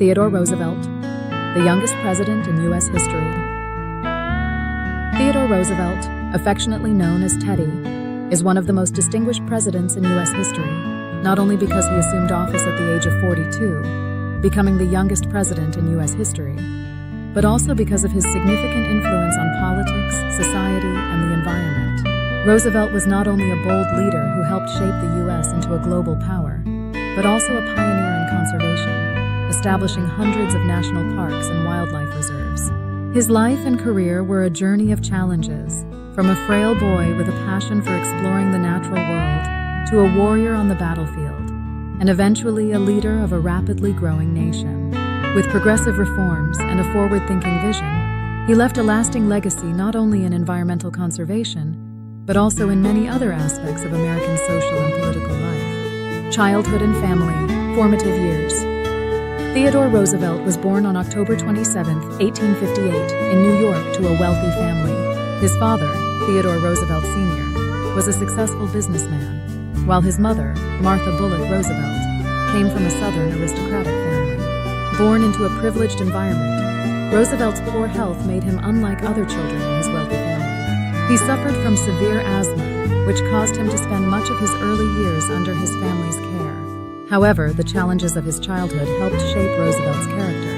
Theodore Roosevelt, the youngest president in U.S. history. Theodore Roosevelt, affectionately known as Teddy, is one of the most distinguished presidents in U.S. history, not only because he assumed office at the age of 42, becoming the youngest president in U.S. history, but also because of his significant influence on politics, society, and the environment. Roosevelt was not only a bold leader who helped shape the U.S. into a global power, but also a pioneer in conservation, establishing hundreds of national parks and wildlife reserves. His life and career were a journey of challenges, from a frail boy with a passion for exploring the natural world to a warrior on the battlefield, and eventually a leader of a rapidly growing nation. With progressive reforms and a forward-thinking vision, he left a lasting legacy not only in environmental conservation, but also in many other aspects of American social and political life. Childhood and family, formative years. Theodore Roosevelt was born on October 27, 1858, in New York to a wealthy family. His father, Theodore Roosevelt Sr., was a successful businessman, while his mother, Martha Bullock Roosevelt, came from a Southern aristocratic family. Born into a privileged environment, Roosevelt's poor health made him unlike other children in his wealthy family. He suffered from severe asthma, which caused him to spend much of his early years under his family's care. However, the challenges of his childhood helped shape Roosevelt's character.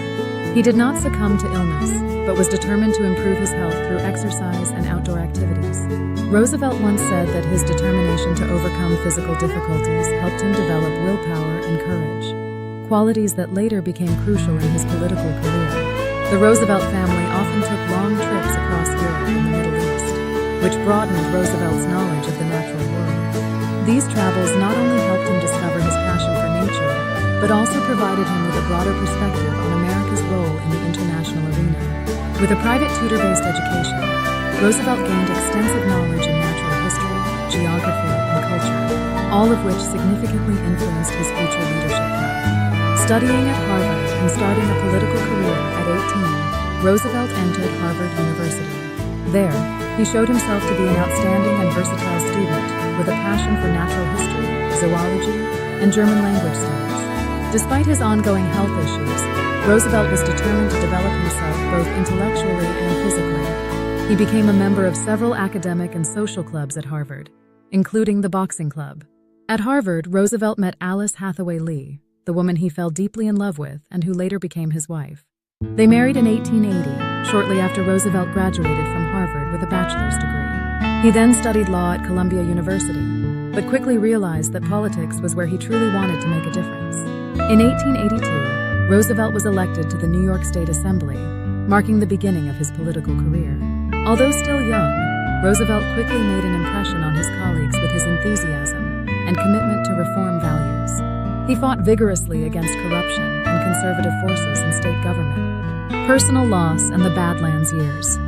He did not succumb to illness, but was determined to improve his health through exercise and outdoor activities. Roosevelt once said that his determination to overcome physical difficulties helped him develop willpower and courage, qualities that later became crucial in his political career. The Roosevelt family often took long trips across Europe and the Middle East, which broadened Roosevelt's knowledge of the natural world. These travels not only helped him discover his passion for nature, but also provided him with a broader perspective on America's role in the international arena. With a private tutor-based education, Roosevelt gained extensive knowledge in natural history, geography, and culture, all of which significantly influenced his future leadership path. Studying at Harvard and starting a political career at 18, Roosevelt entered Harvard University. There, he showed himself to be an outstanding and versatile student with a passion for natural history, zoology, and German language studies. Despite his ongoing health issues, Roosevelt was determined to develop himself both intellectually and physically. He became a member of several academic and social clubs at Harvard, including the boxing club. At Harvard, Roosevelt met Alice Hathaway Lee, the woman he fell deeply in love with and who later became his wife. They married in 1880, shortly after Roosevelt graduated from Harvard with a bachelor's degree. He then studied law at Columbia University, but quickly realized that politics was where he truly wanted to make a difference. In 1882, Roosevelt was elected to the New York State Assembly, marking the beginning of his political career. Although still young, Roosevelt quickly made an impression on his colleagues with his enthusiasm and commitment to reform values. He fought vigorously against corruption and conservative forces in state government, personal loss, and the Badlands years.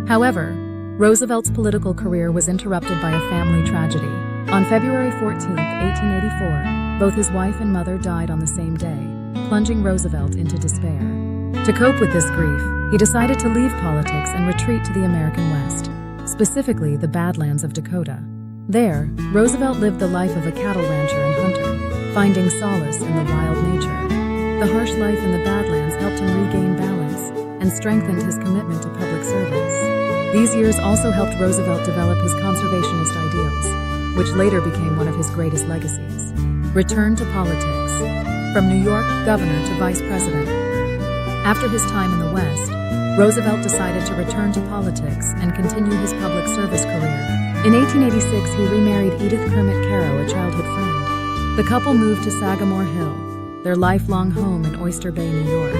However, Roosevelt's political career was interrupted by a family tragedy. On February 14, 1884, both his wife and mother died on the same day, plunging Roosevelt into despair. To cope with this grief, he decided to leave politics and retreat to the American West, specifically the Badlands of Dakota. There, Roosevelt lived the life of a cattle rancher and hunter, finding solace in the wild nature. The harsh life in the Badlands helped him regain balance and strengthened his commitment to public service. These years also helped Roosevelt develop his conservationist ideals, which later became one of his greatest legacies. Return to politics. From New York governor to vice president. After his time in the West, Roosevelt decided to return to politics and continue his public service career. In 1886, he remarried Edith Kermit Caro, a childhood friend. The couple moved to Sagamore Hill, their lifelong home in Oyster Bay, New York.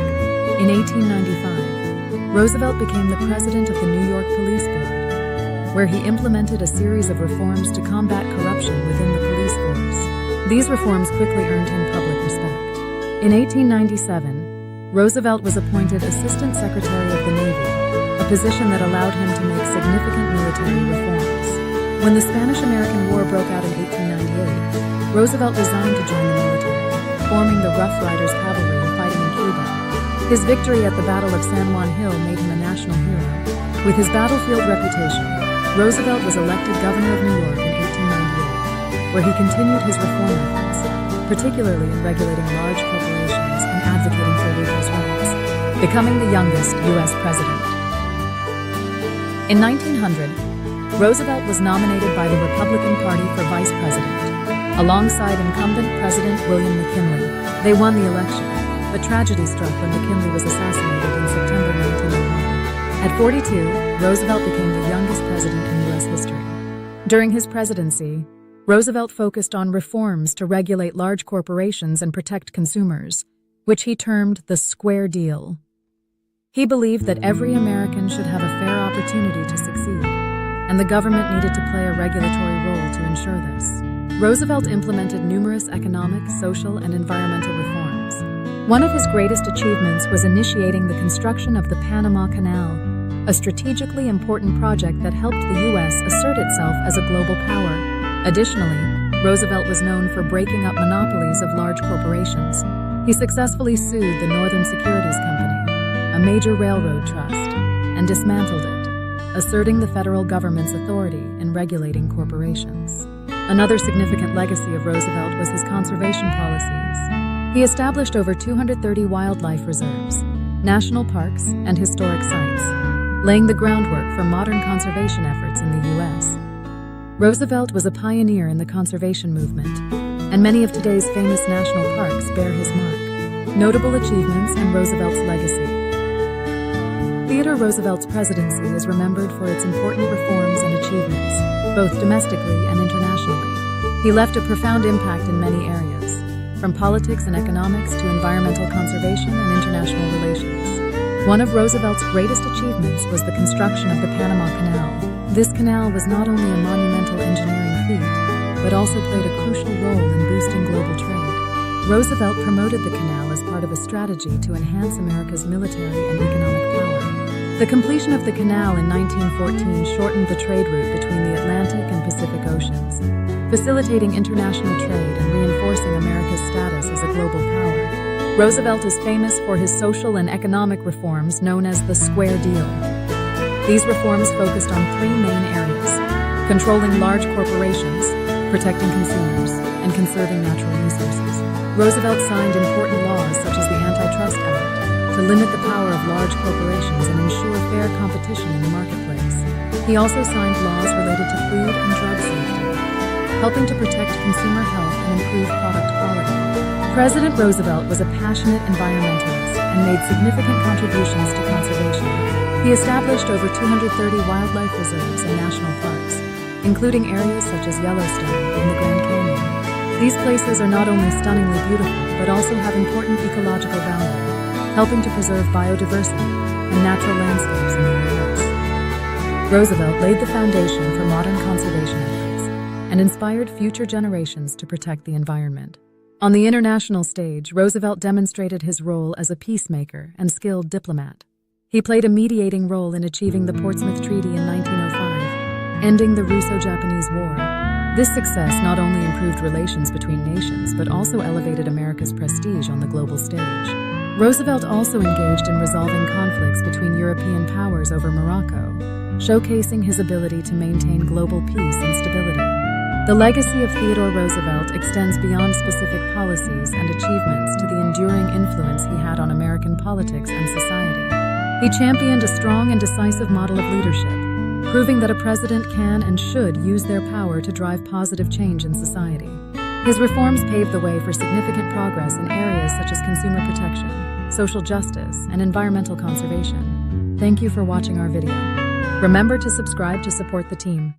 In 1895, Roosevelt became the president of the New York Police Board, where he implemented a series of reforms to combat corruption within the police force. These reforms quickly earned him public respect. In 1897, Roosevelt was appointed Assistant Secretary of the Navy, a position that allowed him to make significant military reforms. When the Spanish-American War broke out in 1898, Roosevelt resigned to join the military, forming the Rough Riders Cavalry and fighting in Cuba. His victory at the Battle of San Juan Hill made him a national hero. With his battlefield reputation, Roosevelt was elected governor of New York in 1898, where he continued his reform efforts, particularly in regulating large corporations and advocating for becoming the youngest U.S. president. In 1900, Roosevelt was nominated by the Republican Party for vice president, alongside incumbent President William McKinley. They won the election, but tragedy struck when McKinley was assassinated in September 1901. At 42, Roosevelt became the youngest president in U.S. history. During his presidency, Roosevelt focused on reforms to regulate large corporations and protect consumers, which he termed the Square Deal. He believed that every American should have a fair opportunity to succeed, and the government needed to play a regulatory role to ensure this. Roosevelt implemented numerous economic, social, and environmental reforms. One of his greatest achievements was initiating the construction of the Panama Canal, a strategically important project that helped the U.S. assert itself as a global power. Additionally, Roosevelt was known for breaking up monopolies of large corporations. He successfully sued the Northern Securities Company, a major railroad trust, and dismantled it, asserting the federal government's authority in regulating corporations. Another significant legacy of Roosevelt was his conservation policies. He established over 230 wildlife reserves, national parks, and historic sites, laying the groundwork for modern conservation efforts in the U.S. Roosevelt was a pioneer in the conservation movement, and many of today's famous national parks bear his mark. Notable achievements and Roosevelt's legacy. Theodore Roosevelt's presidency is remembered for its important reforms and achievements, both domestically and internationally. He left a profound impact in many areas, from politics and economics to environmental conservation and international relations. One of Roosevelt's greatest achievements was the construction of the Panama Canal. This canal was not only a monumental engineering feat, but also played a crucial role in boosting global trade. Roosevelt promoted the canal as part of a strategy to enhance America's military and economic power. The completion of the canal in 1914 shortened the trade route between the Atlantic and Pacific Oceans, facilitating international trade and reinforcing America's status as a global power. Roosevelt is famous for his social and economic reforms known as the Square Deal. These reforms focused on three main areas: controlling large corporations, protecting consumers, and conserving natural resources. Roosevelt signed important laws such as the Antitrust Act to limit the power of large corporations and ensure fair competition in the marketplace. He also signed laws related to food and drug safety, helping to protect consumer health and improve product quality. President Roosevelt was a passionate environmentalist and made significant contributions to conservation. He established over 230 wildlife reserves and national parks, including areas such as Yellowstone and the Grand Canyon. These places are not only stunningly beautiful, but also have important ecological value, helping to preserve biodiversity and natural landscapes in the U.S. Roosevelt laid the foundation for modern conservation efforts and inspired future generations to protect the environment. On the international stage, Roosevelt demonstrated his role as a peacemaker and skilled diplomat. He played a mediating role in achieving the Portsmouth Treaty in 1905, ending the Russo-Japanese War. This success not only improved relations between nations, but also elevated America's prestige on the global stage. Roosevelt also engaged in resolving conflicts between European powers over Morocco, showcasing his ability to maintain global peace and stability. The legacy of Theodore Roosevelt extends beyond specific policies and achievements to the enduring influence he had on American politics and society. He championed a strong and decisive model of leadership, proving that a president can and should use their power to drive positive change in society. His reforms paved the way for significant progress in areas such as consumer protection, social justice, and environmental conservation. Thank you for watching our video. Remember to subscribe to support the team.